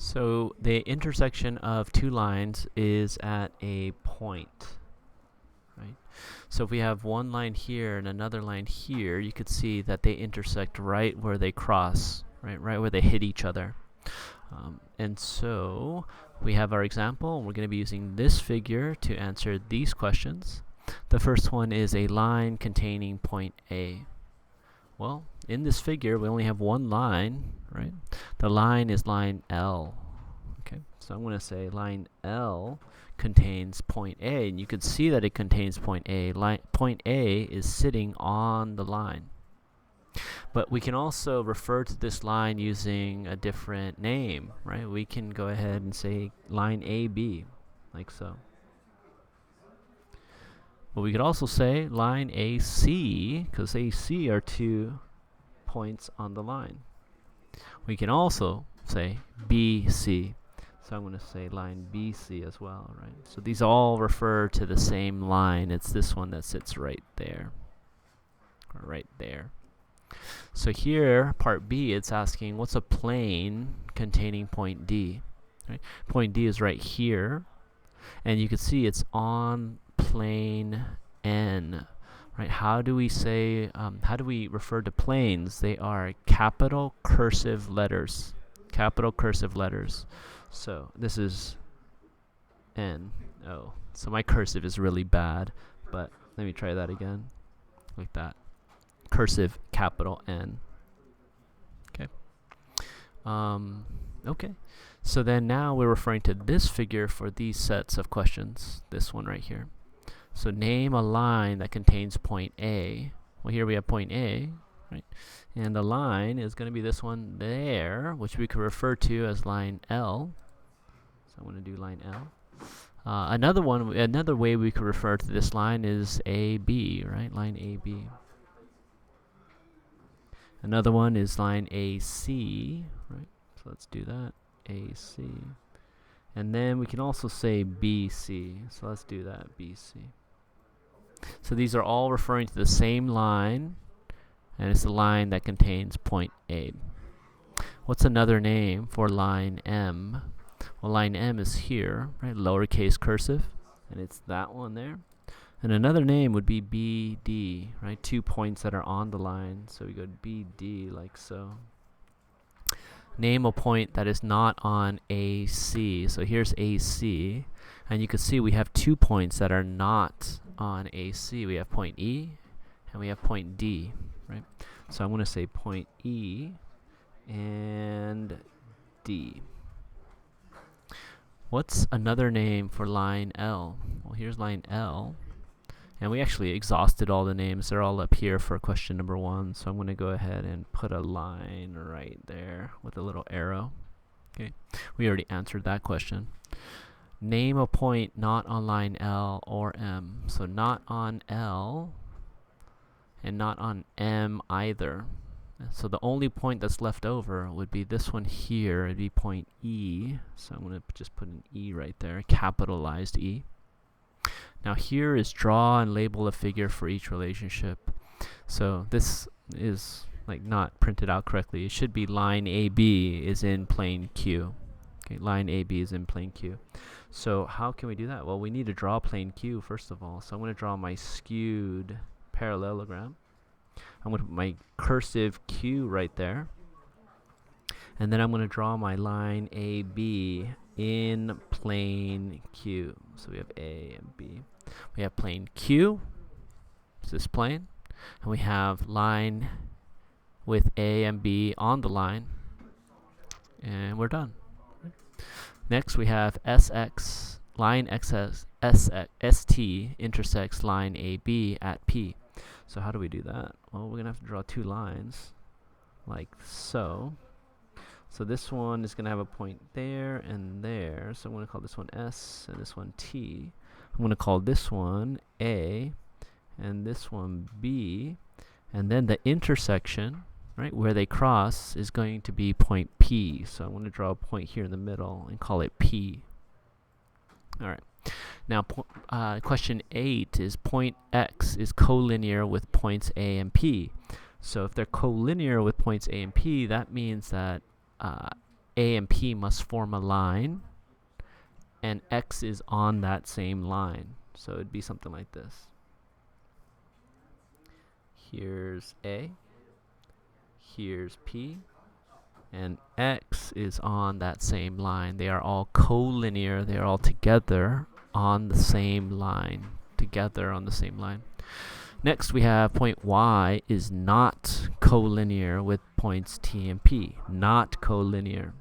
So the intersection of two lines is at a point, right? So if we have one line here and another line here, you could see that they intersect right where they cross, right where they hit each other. And so we have our example, and we're going to be using this figure to answer these questions. The first one is a line containing point A. Well, in this figure, we only have one line, right? The line is line L. Okay, so I'm going to say line L contains point A, and you can see that it contains point A. Point A is sitting on the line. But we can also refer to this line using a different name, right? We can go ahead and say line AB, like so. But we could also say line AC, because AC are 2 points on the line. We can also say BC. So I'm going to say line BC as well, right? So these all refer to the same line. It's this one that sits right there, or right there. So here, part B, it's asking what's a plane containing point D? Right? Point D is right here, and you can see it's on plane N. Right? How do we say? How do we refer to planes? They are capital cursive letters. Capital cursive letters. So this is N. Oh, so my cursive is really bad, but let me try that again, like that. Cursive capital N. Okay. Okay. So then now we're referring to this figure for these sets of questions. This one right here. So name a line that contains point A. Well, here we have point A, right? And the line is going to be this one there, which we could refer to as line L. So I'm going to do line L. Another way we could refer to this line is AB, right? Line AB. Another one is line AC, right? So let's do that, AC. And then we can also say BC, so let's do that, BC. So these are all referring to the same line, and it's the line that contains point A. What's another name for line M? Well, line M is here, right? Lowercase cursive, and it's that one there. And another name would be BD, right? 2 points that are on the line. So we go to BD like so. Name a point that is not on AC. So here's AC. And you can see we have 2 points that are not on AC. We have point E and we have point D, right? So I'm going to say point E and D. What's another name for line L? Well, here's line L. And we actually exhausted all the names. They're all up here for question number 1. So I'm going to go ahead and put a line right there with a little arrow. Okay, we already answered that question. Name a point not on line L or M. So not on L and not on M either. So the only point that's left over would be this one here. It'd be point E. So I'm going to just put an E right there, capitalized E. Now here is draw and label a figure for each relationship. So this is like not printed out correctly. It should be line AB is in plane Q. Okay, line AB is in plane Q. So how can we do that? Well, we need to draw plane Q first of all. So I'm going to draw my skewed parallelogram. I'm going to put my cursive Q right there. And then I'm going to draw my line AB in plane Q. So we have A and B. We have plane Q, it's this plane, and we have line with A and B on the line, and we're done. Next we have SX, line XS, ST intersects line AB at P. So how do we do that? Well, we're going to have to draw 2 lines, like so. So this one is going to have a point there and there. So I'm going to call this one S and this one T. I'm going to call this one A and this one B. And then the intersection, right, where they cross is going to be point P. So I'm going to draw a point here in the middle and call it P. All right. Now, question 8 is point X is collinear with points A and P. So if they're collinear with points A and P, that means that A and P must form a line, and X is on that same line. So it'd be something like this. Here's A, here's P, and X is on that same line. They are all collinear. They are all together on the same line. Next, we have point Y is not collinear with points T and P. Not collinear.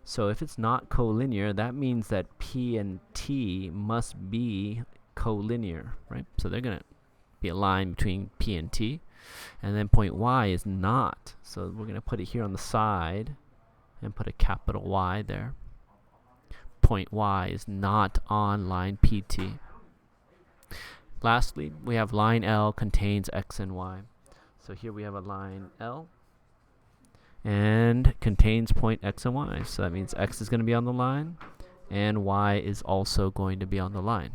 So if it's not collinear, that means that P and T must be collinear, right? So they're going to be a line between P and T. And then point Y is not. So we're going to put it here on the side and put a capital Y there. Point Y is not on line PT. Lastly, we have line L contains X and Y. So here we have a line L and contains point X and Y. So that means X is going to be on the line and Y is also going to be on the line.